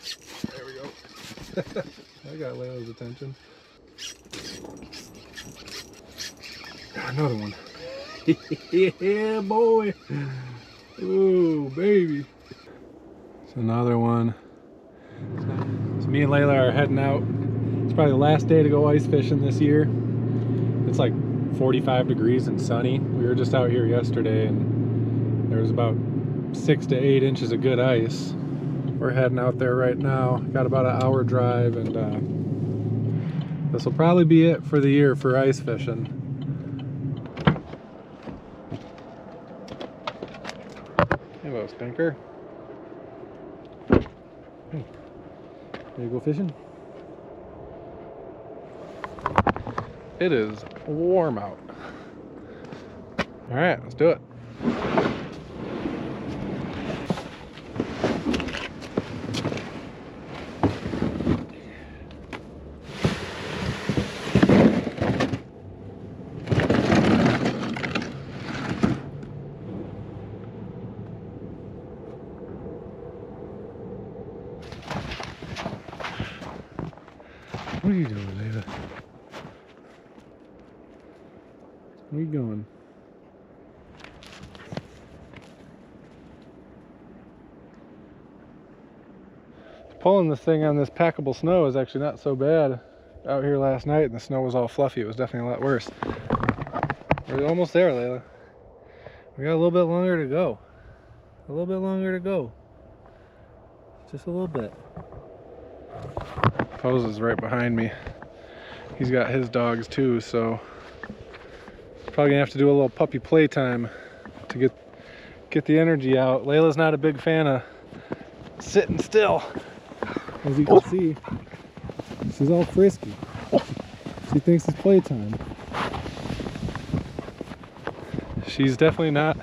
There we go. I got Layla's attention. Another one. Yeah, boy. Ooh, baby. It's another one. So me and Layla are heading out. It's probably the last day to go ice fishing this year. It's like 45 degrees and sunny. We were just out here yesterday and there was about 6 to 8 inches of good ice. We're heading out there right now. Got about an hour drive, and this will probably be it for the year for ice fishing. Hello, Stinker. Hey, ready to go fishing? It is warm out. All right, let's do it. What are you doing, Layla? Where are you going? Pulling this thing on this packable snow is actually not so bad. Out here last night and the snow was all fluffy. It was definitely a lot worse. We're almost there, Layla. We got a little bit longer to go. A little bit longer to go. Just a little bit. Pose is right behind me. He's got his dogs too, so probably gonna have to do a little puppy playtime to get the energy out. Layla's not a big fan of sitting still, as you can see. She's all frisky. She thinks it's playtime. She's definitely not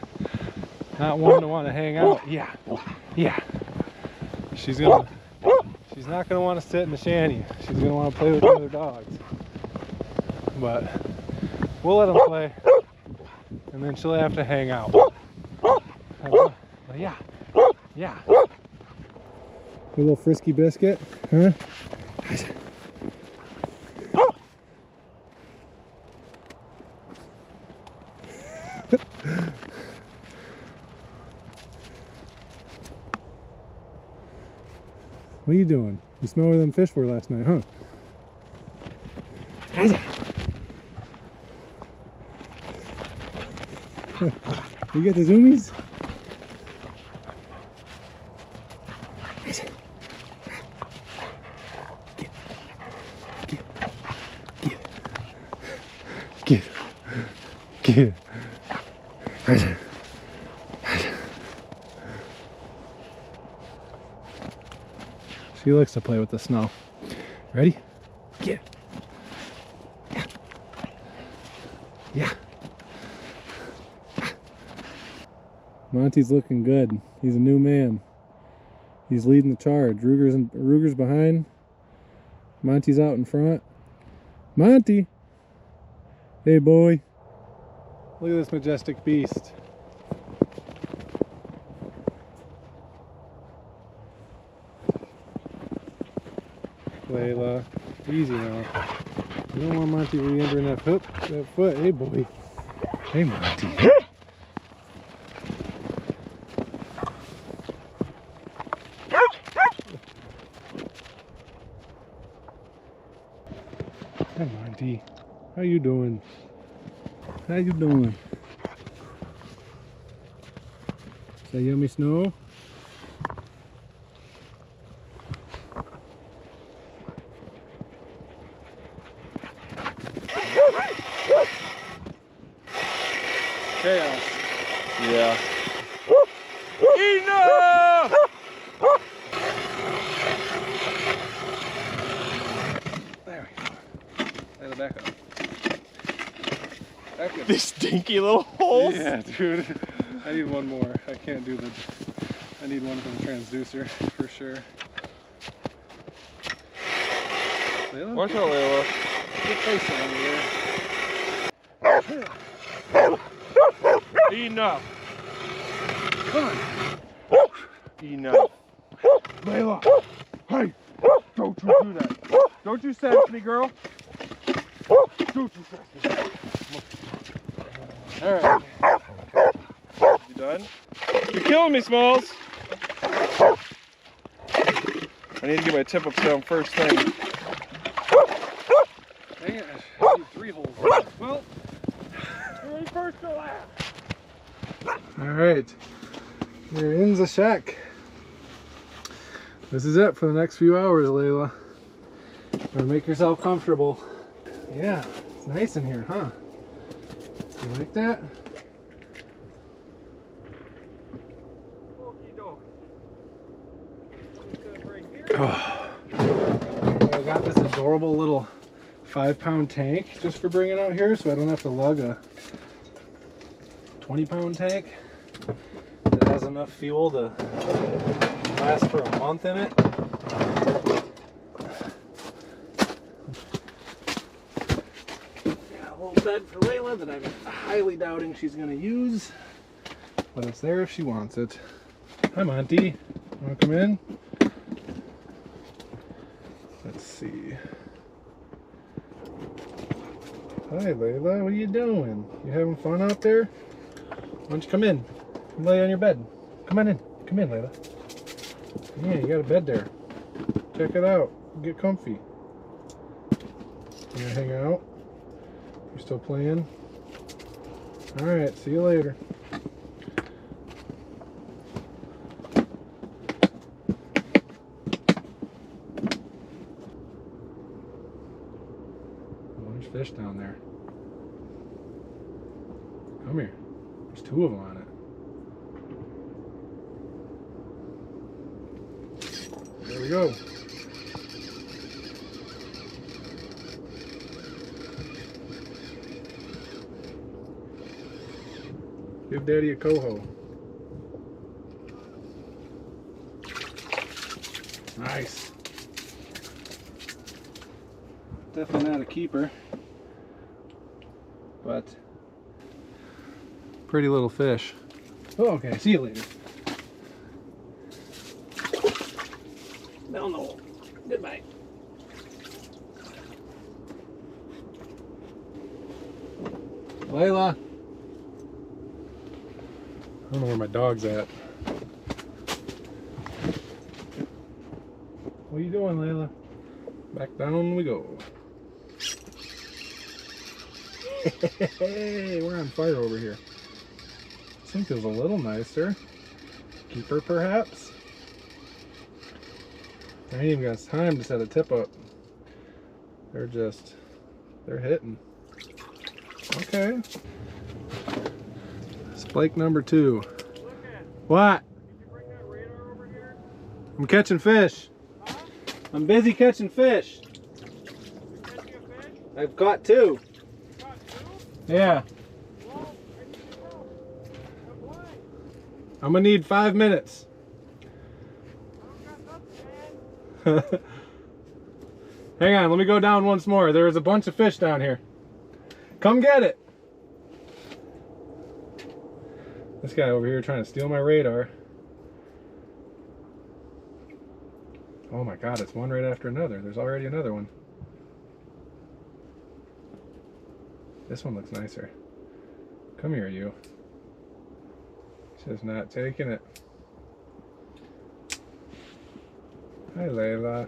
one to want to hang out. Yeah. She's not gonna want to sit in the shanty. She's gonna want to play with the other dogs. But we'll let them play, and then she'll have to hang out. Yeah. A little frisky biscuit, huh? What are you doing? You smell where them fish were last night, huh? You get the zoomies? Get. She likes to play with the snow. Ready? Get. Yeah. Monty's looking good. He's a new man. He's leading the charge. Ruger's behind. Monty's out in front. Monty! Hey, boy. Look at this majestic beast. Layla, easy now. You don't want Monty re-entering that foot. Hey, boy. Hey, Monty. Hey, Monty. How you doing? How you doing? Is that yummy snow? Chaos. Yeah. Enough! There we go. Layla, back up. Back up. These stinky little holes. Yeah, dude. I need one more. I can't do the. I need one from the transducer for sure. Layla? Watch out, Layla. Get face on here. Enough. Come on. Enough. Layla. Hey, don't you do that. Don't you sense me, girl. Don't you sense me. All right. You done? You're killing me, Smalls. I need to get my tip ups down first thing. Dang it, I need 3 holes. Well, Ready first or last? alright, you're in the shack. This is it for the next few hours, Layla. Now make yourself comfortable. Yeah, it's nice in here, huh? You like that? Oh. I got this adorable little 5-pound tank just for bringing out here, so I don't have to lug a 20-pound tank that has enough fuel to last for a month in it. Got a little bed for Layla that I'm highly doubting she's going to use, but it's there if she wants it. Hi, Monty. Want to come in? Let's see. Hi, Layla. What are you doing? You having fun out there? Why don't you come in? Come lay on your bed. Come on in. Come in, Layla. Yeah, you got a bed there. Check it out. Get comfy. You gonna hang out? You still playing? Alright, see you later. There's fish down there. Come here. There's 2 of them on it. There we go. Give Daddy a coho. Nice. Definitely not a keeper, but pretty little fish. Oh, okay, see you later. Down the hole. Goodbye. Layla. I don't know where my dog's at. What are you doing, Layla? Back down we go. Hey, we're on fire over here. This one feels a little nicer. Keeper, perhaps? I ain't even got time to set a tip up. They're hitting. Okay. Splake number 2. What? Did you bring that radar over here? I'm catching fish. Huh? I'm busy catching fish. You're catching a fish? I've caught 2. You got 2? Yeah. Well, I need your help. I'm blind. I'm gonna need 5 minutes. I don't got nothing, man. Hang on, let me go down once more. There is a bunch of fish down here. Come get it. This guy over here trying to steal my radar. Oh my god, it's one right after another. There's already another one. This one looks nicer. Come here, you. Just not taking it. Hi, Layla.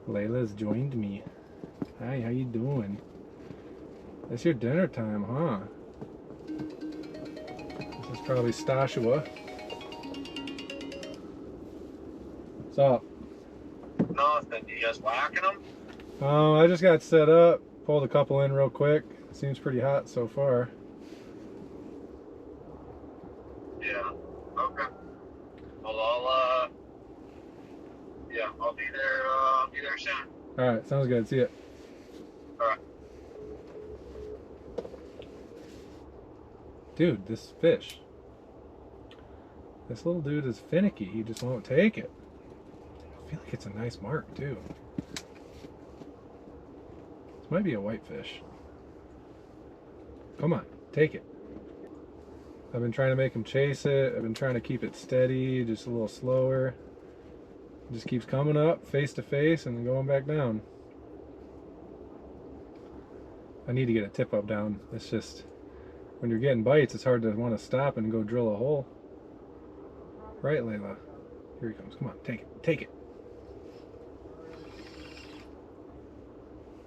Layla's joined me. Hi, how you doing? It's your dinner time, huh? This is probably Stashua. What's up? Nothing. You guys whacking them? Oh, I just got set up. Pulled a couple in real quick. Seems pretty hot so far. Yeah. Okay. Well, I'll be there. I'll be there soon. All right, sounds good. See ya. All right. Dude, this fish. This little dude is finicky. He just won't take it. I feel like it's a nice mark too. This might be a whitefish. Come on. Take it. I've been trying to make him chase it. I've been trying to keep it steady, just a little slower. It just keeps coming up face to face and then going back down. I need to get a tip up down. It's just, when you're getting bites, it's hard to want to stop and go drill a hole. Right, Layla? Here he comes. Come on, take it. Take it.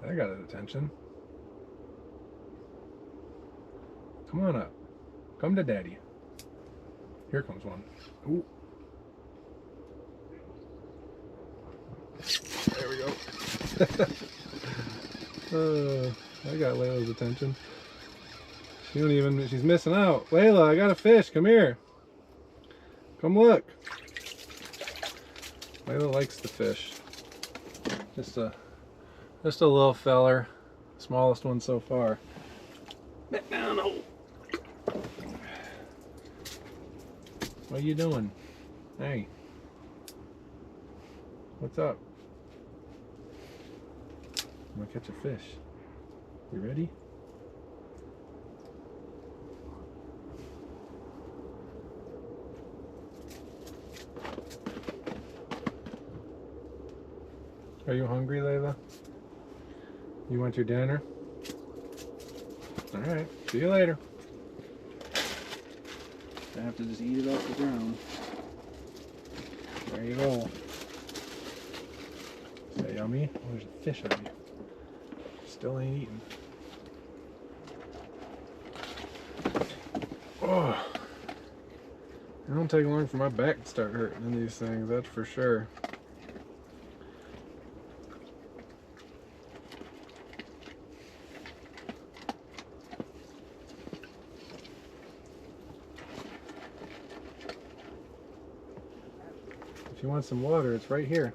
I got his attention. Come on up. Come to daddy. Here comes one. Ooh. There we go. I got Layla's attention. She don't even, she's missing out. Layla, I got a fish. Come here. Come look. Layla likes the fish. Just a little feller. Smallest one so far. Back down. Oh. What are you doing? Hey. What's up? I'm gonna catch a fish. You ready? Are you hungry, Layla? You want your dinner? Alright, see you later. I have to just eat it off the ground. There you go. Is that yummy? Oh, there's a fish on you. Still ain't eating. Oh. It don't take long for my back to start hurting in these things, that's for sure. If you want some water, it's right here.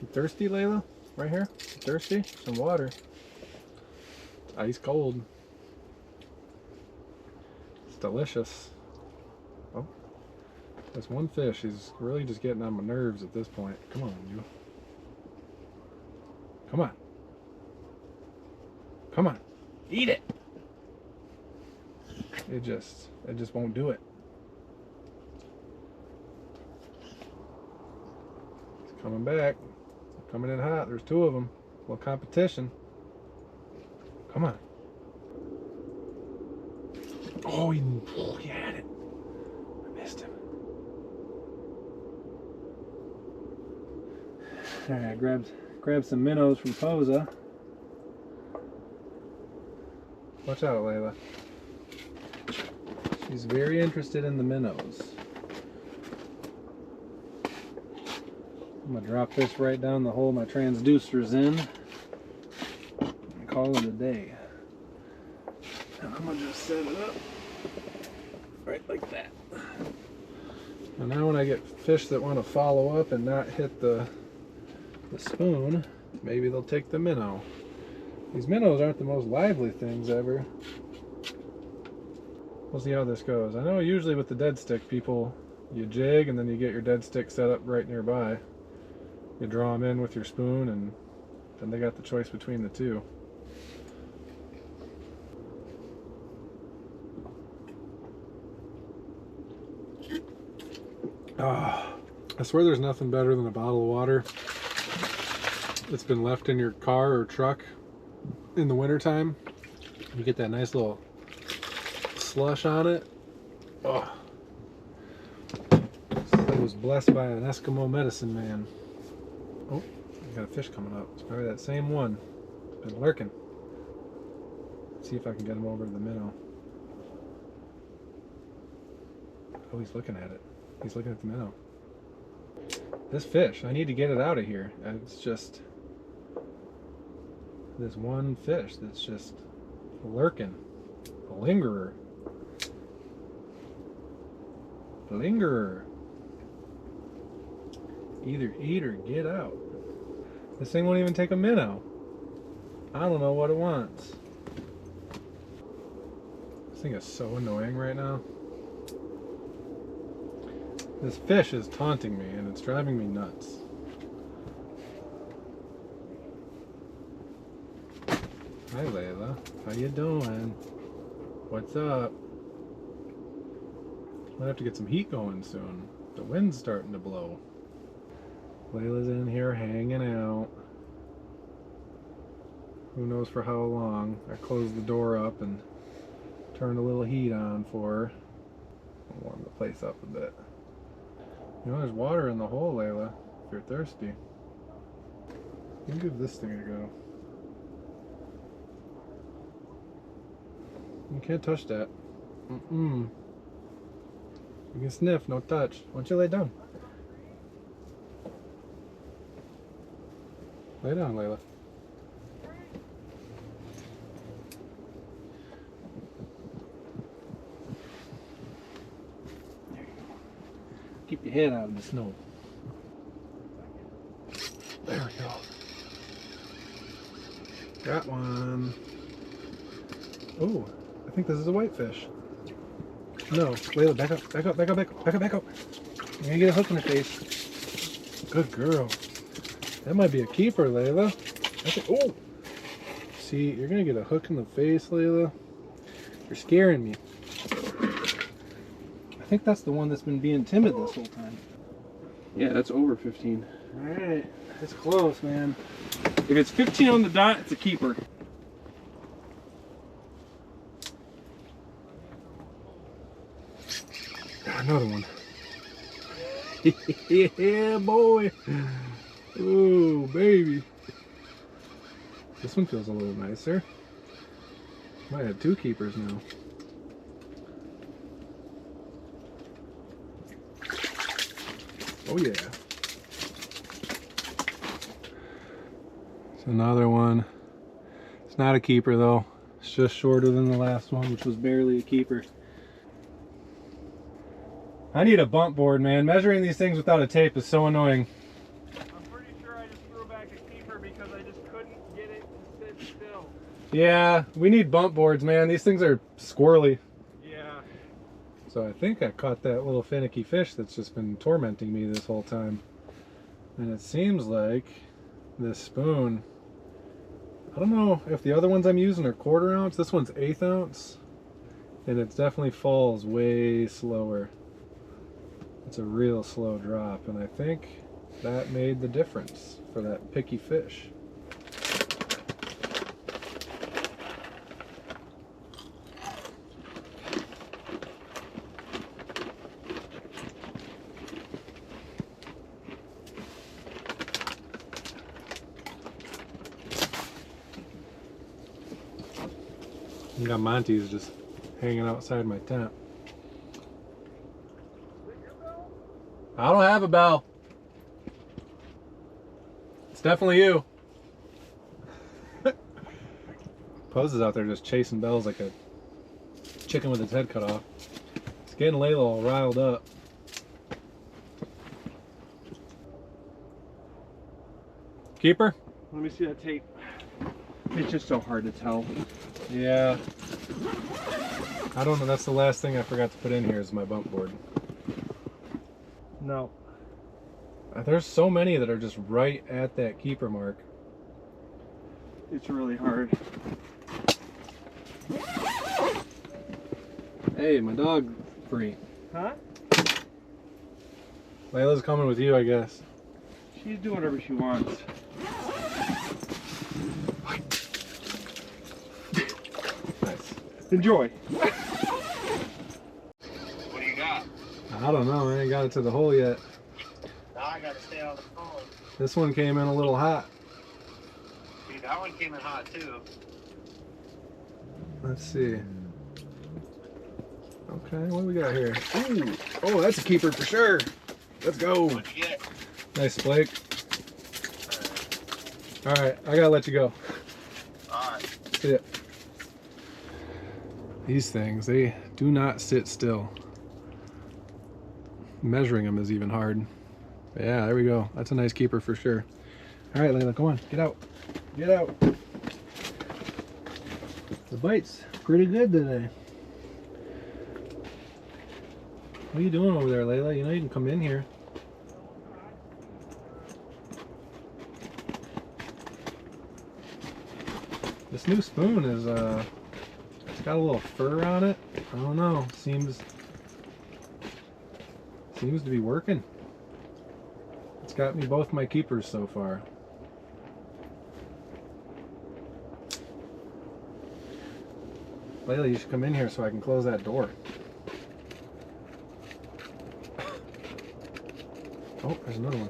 You thirsty, Layla? Right here? You thirsty? Some water. It's ice cold. It's delicious. Oh, that's one fish. He's really just getting on my nerves at this point. Come on, you. Come on. Come on. Eat it. It just won't do it. It's coming back. Coming in hot. There's two of them. A little competition. Come on. Oh, he had it. I missed him. Alright, grab some minnows from Posa. Watch out, Layla. She's very interested in the minnows. I'm gonna drop this right down the hole my transducer's in and call it a day. And I'm gonna just set it up right like that. And now when I get fish that want to follow up and not hit the spoon, maybe they'll take the minnow. These minnows aren't the most lively things ever. We'll see how this goes. I know usually with the dead stick, you jig and then you get your dead stick set up right nearby. You draw them in with your spoon and then they got the choice between the two. Ah, I swear there's nothing better than a bottle of water that's been left in your car or truck in the wintertime. You get that nice little slush on it. Oh, I was blessed by an Eskimo medicine man. Oh, I got a fish coming up. It's probably that same one. Been lurking. Let's see if I can get him over to the minnow. Oh, he's looking at it. He's looking at the minnow. This fish, I need to get it out of here. It's just this one fish that's just lurking. A lingerer. A lingerer. Either eat or get out. This thing won't even take a minnow. I don't know what it wants. This thing is so annoying right now. This fish is taunting me and it's driving me nuts. Hi Layla, how you doing? What's up? Might have to get some heat going soon. The wind's starting to blow. Layla's in here hanging out. Who knows for how long. I closed the door up and turned a little heat on for her. I'll warm the place up a bit. You know, there's water in the hole, Layla, if you're thirsty. You can give this thing a go. You can't touch that. You can sniff, no touch. Why don't you lay down? Lay down, Layla. Keep your head out of the snow. There we go. Got one. Oh, I think this is a whitefish. No, Layla, back up, back up, back up, back up, back up, back up. You're gonna get a hook in the face. Good girl. That might be a keeper, Layla. Oh! See, you're gonna get a hook in the face, Layla. You're scaring me. I think that's the one that's been being timid this whole time. Yeah, that's over 15. Alright, it's close, man. If it's 15 on the dot, it's a keeper. Another one. Yeah, boy. Ooh, baby. This one feels a little nicer. Might have two keepers now. Oh yeah. It's another one. It's not a keeper though. It's just shorter than the last one, which was barely a keeper. I need a bump board, man. Measuring these things without a tape is so annoying. I'm pretty sure I just threw back a keeper because I just couldn't get it to sit still. Yeah, we need bump boards, man. These things are squirrely. Yeah. So I think I caught that little finicky fish that's just been tormenting me this whole time. And it seems like this spoon, I don't know if the other ones I'm using are 1/4 ounce. This one's 1/8 ounce. And it definitely falls way slower. It's a real slow drop, and I think that made the difference for that picky fish. I got Monty's just hanging outside my tent. I don't have a bell. It's definitely you. Pose is out there just chasing bells like a chicken with its head cut off. It's getting Layla all riled up. Keeper? Let me see that tape. It's just so hard to tell. Yeah. I don't know. That's the last thing I forgot to put in here is my bump board. No. There's so many that are just right at that keeper mark. It's really hard. Hey, my dog free. Huh? Layla's coming with you, I guess. She's doing whatever she wants. Nice. Enjoy. What do you got? I don't know. I ain't got it to the hole yet. Now I gotta stay on the phone. This one came in a little hot. Dude, that one came in hot too. Let's see. Okay, what do we got here? Ooh, oh, that's a keeper for sure. Let's go. What'd you get? Nice splake. All right, I gotta let you go. Alright. See ya. These things, they do not sit still. Measuring them is even hard. But yeah, there we go. That's a nice keeper for sure. All right, Layla, come on, get out. Get out. The bite's pretty good today. What are you doing over there, Layla? You know you can come in here. This new spoon is it's got a little fur on it. I don't know. Seems to be working. It's got me both my keepers so far. Layla, you should come in here so I can close that door. Oh, there's another one.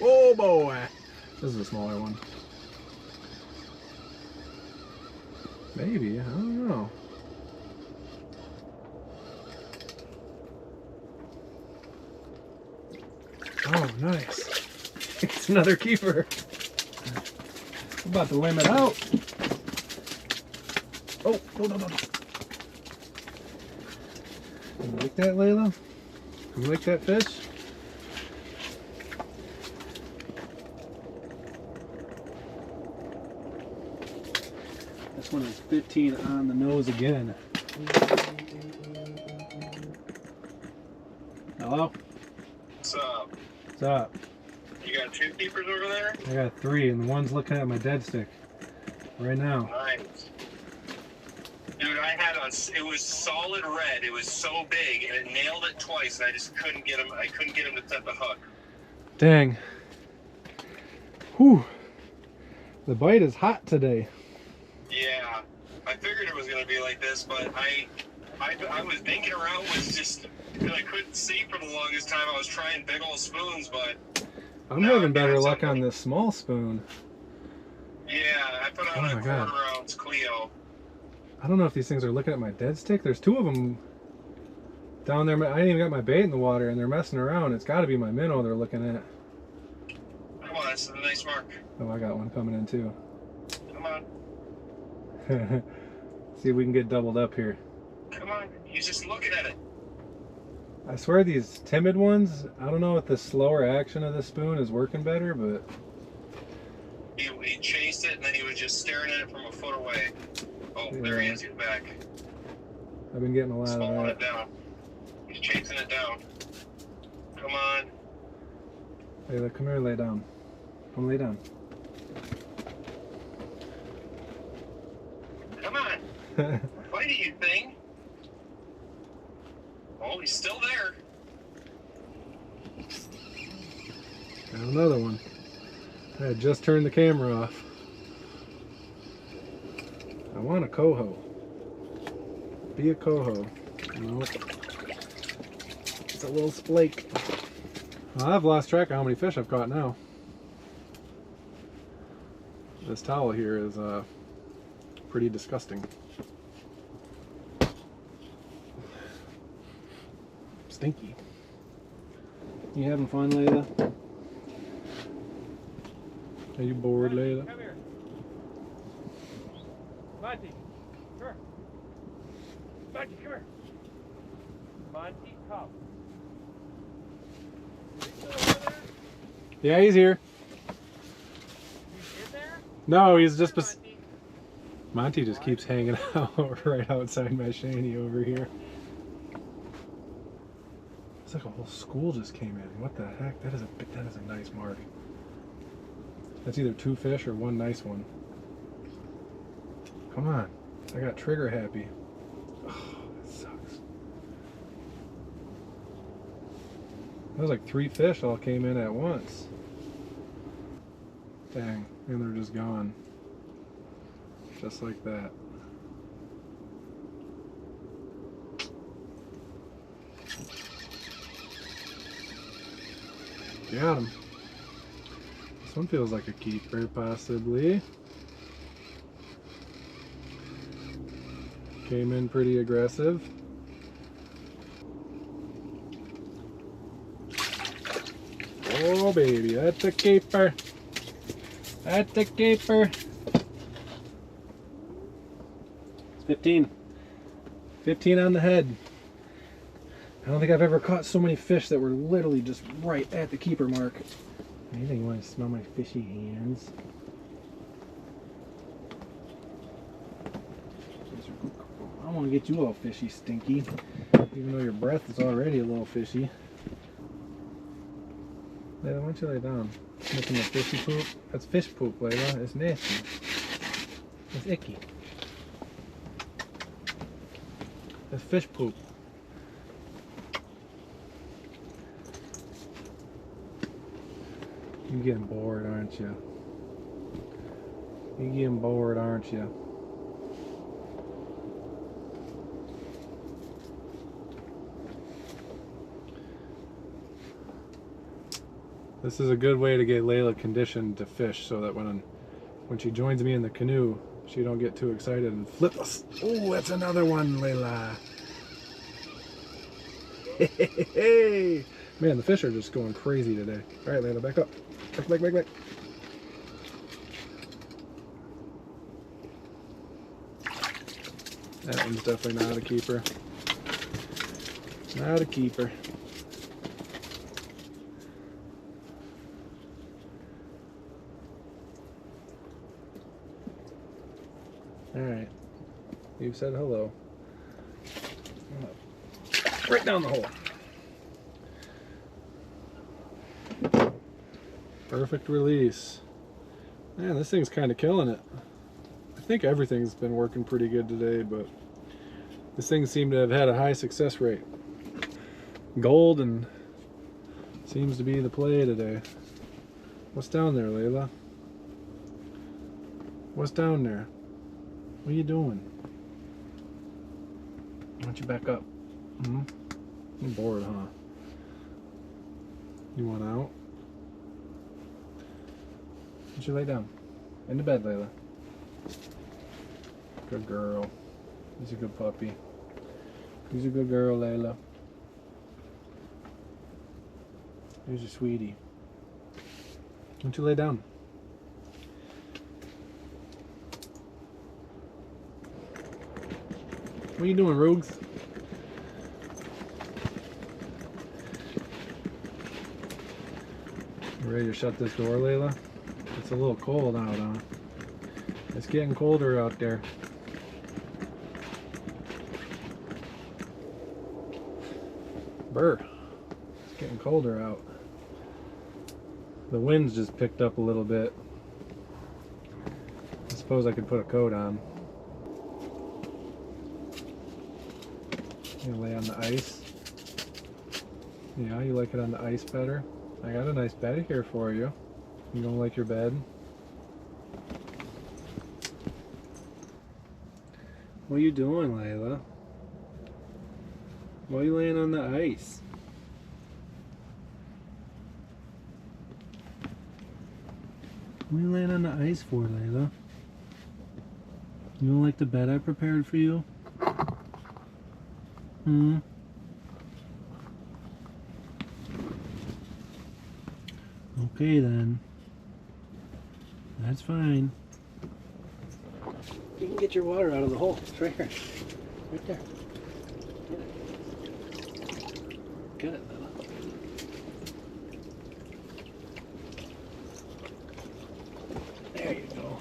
Oh boy! This is a smaller one. Maybe, I don't know. Oh, nice. It's another keeper. I'm about to limit out. Oh, no. You like that, Layla? You like that fish? This one is 15 on the nose again. Hello? What's up? What's up? You got 2 keepers over there? I got 3, and the one's looking at my dead stick right now. Nice. Dude, it was solid red. It was so big, and it nailed it twice, and I just couldn't get him. I couldn't get him to set the hook. Dang. Whew. The bite is hot today. Yeah, I figured it was gonna be like this, but I was thinking around with just because I couldn't see for the longest time. I was trying big old spoons, but I'm having better luck on this small spoon. Yeah, I put on a quarter-ounce Clio. I don't know if these things are looking at my dead stick. There's 2 of them down there. I ain't even got my bait in the water, and they're messing around. It's got to be my minnow they're looking at. Come on, this is a nice mark. Oh, I got one coming in too. Come on. See if we can get doubled up here. Come on, he's just looking at it. I swear these timid ones, I don't know if the slower action of the spoon is working better, but... He chased it, and then he was just staring at it from a foot away. Oh, yeah. There he is, he's back. I've been getting a lot Slowing of it that. down. He's chasing it down. Come on. Hey, look, come here, lay down. Come lay down. Come on. Bite it, you thing. Oh, he's still there. Got another one. I had just turned the camera off. I want a coho. Be a coho. Nope. It's a little splake. Well, I've lost track of how many fish I've caught now. This towel here is pretty disgusting. Stinky. You having fun, Layla? Are you bored, Layla? Come here. Monty, come here. Monty, come here. Monty, come. Is he still over there? Yeah, he's here. He's in there? No, he's just... Monty. Monty just keeps hanging out right outside my shanty over here. It's like a whole school just came in. What the heck? That is a nice mark. That's either 2 fish or 1 nice one. Come on. I got trigger happy. Oh, that sucks. That was like 3 fish all came in at once. Dang. And they're just gone. Just like that. Got him. This one feels like a keeper, possibly. Came in pretty aggressive. Oh baby, that's a keeper. That's a keeper. It's 15. 15 on the head. I don't think I've ever caught so many fish that were literally just right at the keeper mark. Anything you want to smell my fishy hands? I don't want to get you all fishy, stinky. Even though your breath is already a little fishy. Layla, why don't you lay down? Making the fishy poop? That's fish poop, Layla. It's nasty. It's icky. It's fish poop. You're getting bored, aren't you? You're getting bored, aren't you? This is a good way to get Layla conditioned to fish so that when she joins me in the canoe, she don't get too excited and flip us. Oh, that's another one, Layla. Hey, man, the fish are just going crazy today. All right, Layla, back up. Back. That one's definitely not a keeper. Not a keeper. Alright. You've said hello. Right down the hole. Perfect release. Man, this thing's kind of killing it. I think everything's been working pretty good today, but this thing seemed to have had a high success rate. Golden seems to be the play today. What's down there, Layla? What's down there? What are you doing? Why don't you back up? You're bored, huh? You want out? Why don't you lay down? In the bed, Layla. Good girl. He's a good puppy. He's a good girl, Layla. Here's your sweetie. Why don't you lay down? What are you doing, Rogues? You ready to shut this door, Layla? It's a little cold out, huh? It's getting colder out there. Brr. It's getting colder out. The wind's just picked up a little bit. I suppose I could put a coat on. You lay on the ice. Yeah, you like it on the ice better? I got a nice bed here for you. You don't like your bed? What are you doing, Layla? Why are you laying on the ice? What are you laying on the ice for, Layla? You don't like the bed I prepared for you? Okay then. That's fine. You can get your water out of the hole. It's right here. Right there. Get it, Lila. There you go.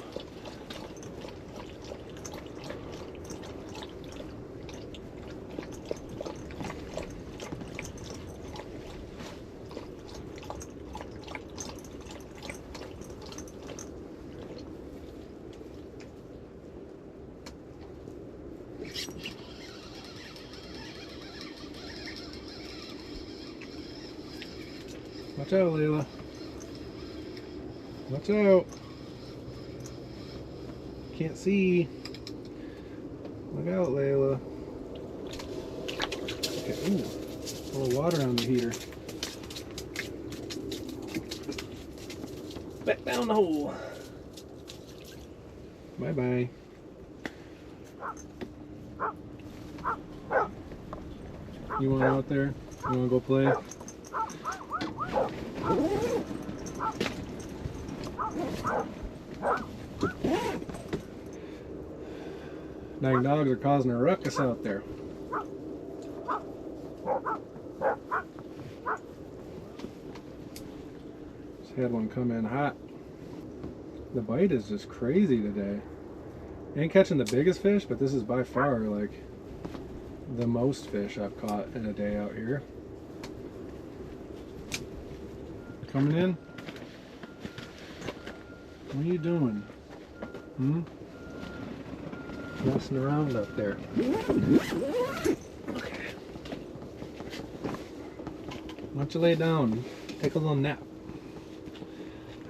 Watch out, Layla. Watch out. Can't see. Look out, Layla. Okay, ooh. A little water on the heater. Back down the hole. Bye-bye. You want out there? You want to go play? Dang dogs are causing a ruckus out there. Just had one come in hot. The bite is just crazy today. Ain't catching the biggest fish, but this is by far like the most fish I've caught in a day out here. Coming in? What are you doing? Hmm? Messing around up there. Okay. Why don't you lay down? Take a little nap.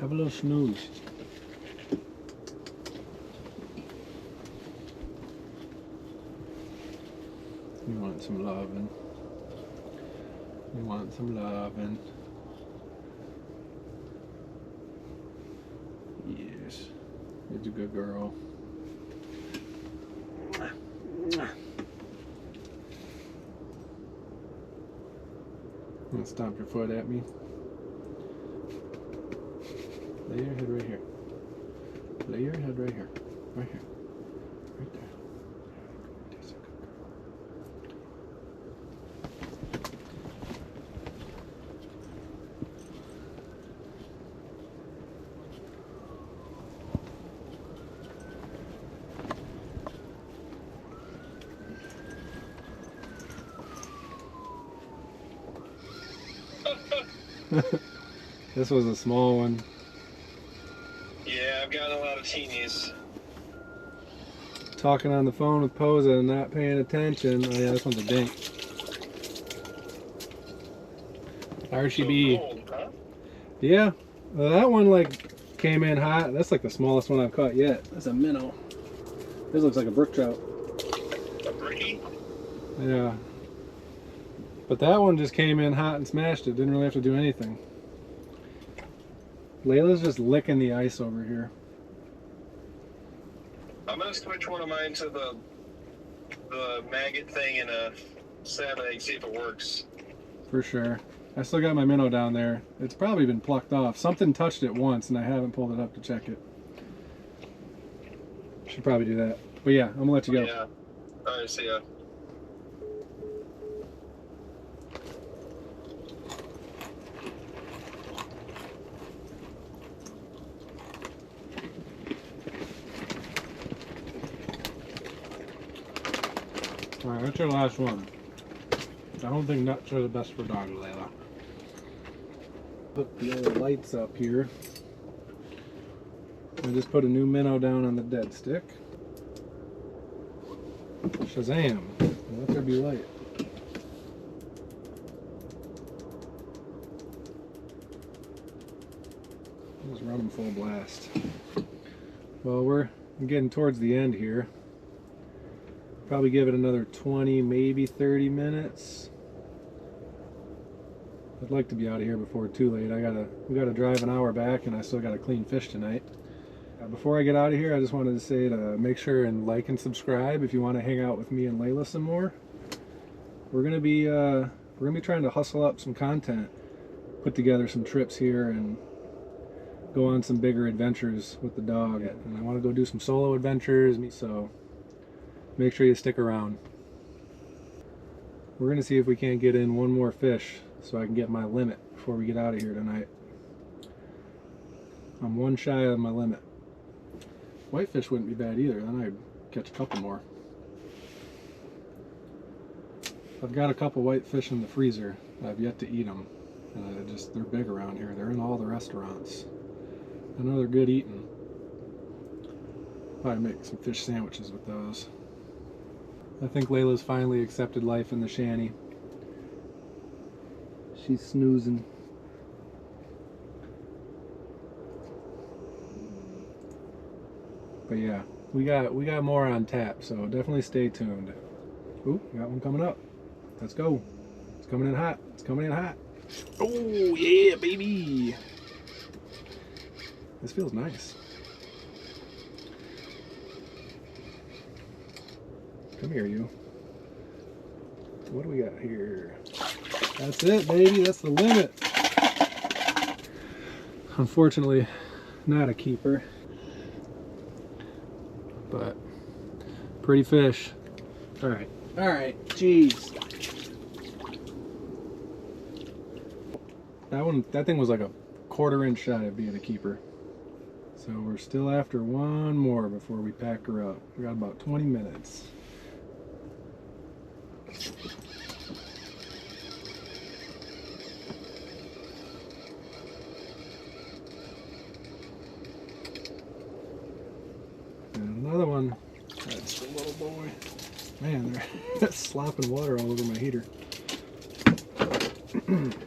Have a little snooze. You want some loving. You want some loving. Yes. You're a good girl. You want to stomp your foot at me? Lay your head right here. Lay your head right here. Right here. Right there. That's a good girl. This was a small one. Yeah, I've got a lot of teenies. Talking on the phone with Posa and not paying attention. Oh yeah, this one's a dink. RCB. So cold, huh? Yeah, well, that one like came in hot. That's like the smallest one I've caught yet. That's a minnow. This looks like a brook trout. A brickie? Yeah. But that one just came in hot and smashed it. Didn't really have to do anything. Layla's just licking the ice over here. I'm gonna switch one of mine to the maggot thing in a salmon egg, see if it works. For sure. I still got my minnow down there. It's probably been plucked off. Something touched it once and I haven't pulled it up to check it. Should probably do that. But yeah, I'm gonna let you go. Yeah. Alright, see ya. Alright, that's your last one. I don't think nuts are the best for dogs, Layla. Put the old lights up here. I just put a new minnow down on the dead stick. Shazam! Let there be light. Just run them full blast. Well, we're getting towards the end here. Probably give it another 20, maybe 30 minutes. I'd like to be out of here before too late. We gotta drive an hour back and I still gotta clean fish tonight. Before I get out of here, I just wanted to say to make sure and like and subscribe if you want to hang out with me and Layla some more. We're gonna be trying to hustle up some content, put together some trips here and go on some bigger adventures with the dog. And I want to go do some solo adventures, so make sure you stick around. We're gonna see if we can't get in one more fish so I can get my limit before we get out of here tonight. I'm one shy of my limit. Whitefish wouldn't be bad either, then I'd catch a couple more. I've got a couple whitefish in the freezer. I've yet to eat them. They're big around here. They're in all the restaurants. I know they're good eating. Probably make some fish sandwiches with those. I think Layla's finally accepted life in the shanty. She's snoozing. But yeah, we got more on tap, so definitely stay tuned. Ooh, we got one coming up. Let's go. It's coming in hot. It's coming in hot. Oh yeah, baby. This feels nice. Come here, you. What do we got here? That's it, baby. That's the limit. Unfortunately, not a keeper. But pretty fish. All right. Jeez. That thing was like a 1/4 inch shy of being a keeper. So we're still after one more before we pack her up. We got about 20 minutes. little boy. Man, they're slopping water all over my heater.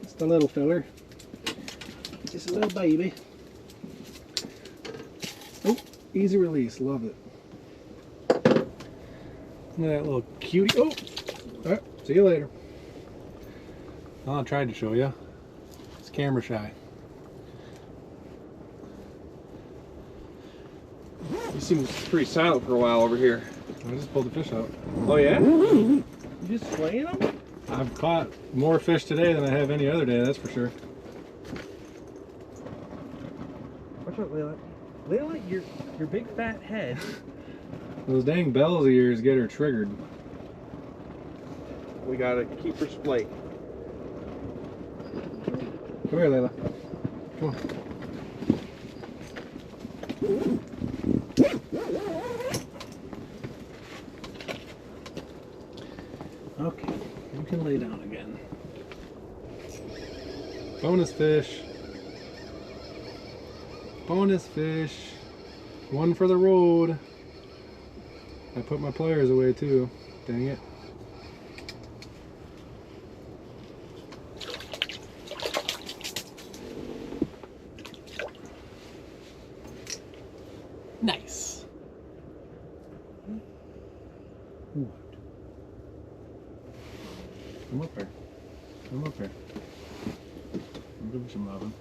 Just a little filler. Just a little baby. Oh, easy release. Love it. Look at that little cutie. Oh! Alright, see you later. Well, I tried to show you. It's camera shy. You seem pretty silent for a while over here. I just pulled the fish out. Oh yeah? You just slaying them? I've caught more fish today than I have any other day, that's for sure. Watch out, Layla. Layla, your big fat head. Those dang bells of yours get her triggered. We gotta keep her splake. Come here, Layla. Come on. Okay, you can lay down again. Bonus fish. Bonus fish. One for the road. I put my pliers away too. Dang it. Nice. What? Come up here. Come up here. I'll give you some loving.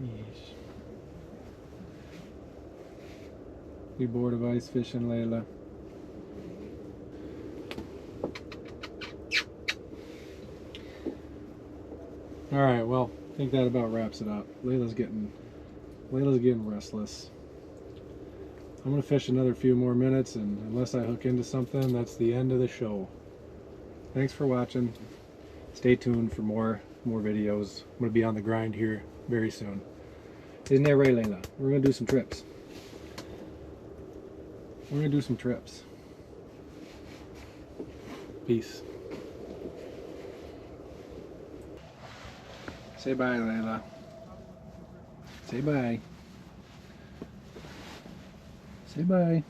Yes. You bored of ice fishing, Layla? All right. Well, I think that about wraps it up. Layla's getting restless. I'm gonna fish another few more minutes, and unless I hook into something, that's the end of the show. Thanks for watching. Stay tuned for more videos. I'm gonna be on the grind here very soon. Isn't that right, Layla? We're gonna do some trips. We're gonna do some trips. Peace. Say bye, Layla. Say bye. Say bye.